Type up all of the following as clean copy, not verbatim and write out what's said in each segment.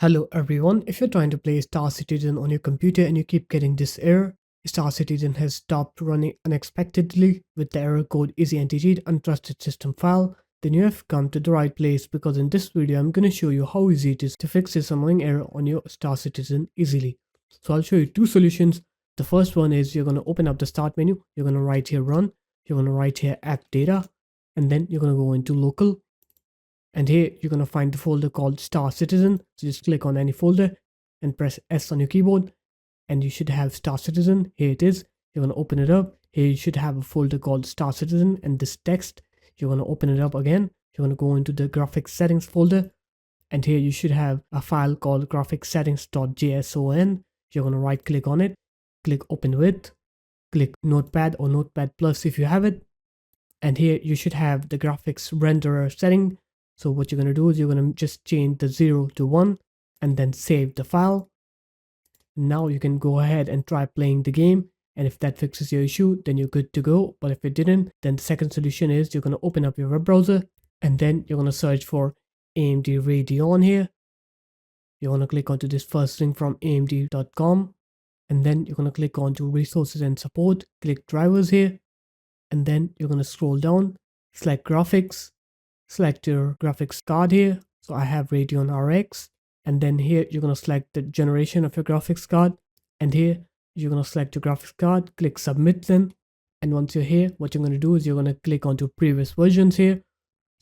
Hello everyone, if you're trying to play Star Citizen on your computer and you keep getting this error, Star Citizen has stopped running unexpectedly with the error code EasyAnti-cheat Untrusted System File, then you have come to the right place because in this video I'm going to show you how easy it is to fix this annoying error on your Star Citizen easily. So I'll show you two solutions. The first one is you're going to open up the start menu, you're going to write here run, you're going to write here app data, and then you're going to go into local. And here you're going to find the folder called Star Citizen. So just click on any folder and press S on your keyboard and you should have Star Citizen. Here it is. You're going to open it up. Here you should have a folder called Star Citizen and this text. You're going to open it up again. You're going to go into the graphics settings folder and here you should have a file called graphicsettings.json. You're going to right click on it, click open with, click Notepad or Notepad Plus if you have it. And here you should have the graphics renderer setting. So what you're going to do is you're going to just change the 0 to 1 and then save the file. Now you can go ahead and try playing the game. And if that fixes your issue, then you're good to go. But if it didn't, then the second solution is you're going to open up your web browser and then you're going to search for AMD Radeon here. You're going to click onto this first link from AMD.com and then you're going to click onto resources and support, click drivers here. And then you're going to scroll down, select graphics. Select your graphics card here. So I have Radeon RX. And then here you're going to select the generation of your graphics card. And here you're going to select your graphics card, click submit then. And once you're here, what you're going to do is you're going to click onto previous versions here.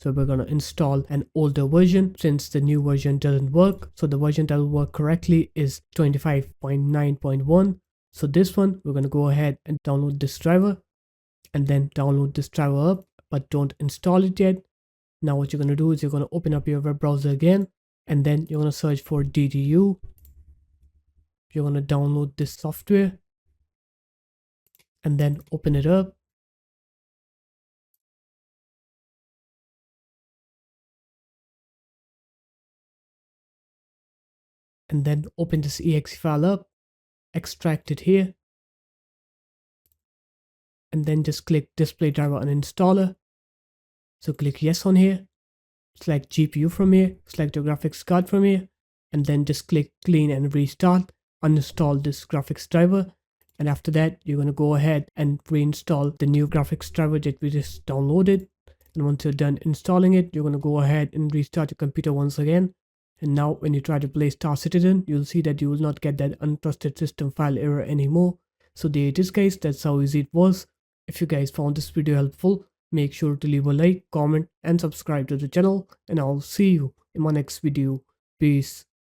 So we're going to install an older version since the new version doesn't work. So the version that will work correctly is 25.9.1. So this one, we're going to go ahead and download this driver. And then download this driver up, but don't install it yet. Now what you're going to do is you're going to open up your web browser again and then you're going to search for DDU. You're going to download this software and then open it up. And then open this exe file up, extract it here. And then just click display driver uninstaller. So click yes on here, select GPU from here, select your graphics card from here, and then just click clean and restart, uninstall this graphics driver. And after that, you're going to go ahead and reinstall the new graphics driver that we just downloaded. And once you're done installing it, you're going to go ahead and restart your computer once again. And now when you try to play Star Citizen, you'll see that you will not get that untrusted system file error anymore. So there it is guys, that's how easy it was. If you guys found this video helpful, make sure to leave a like, comment and subscribe to the channel and I'll see you in my next video. Peace.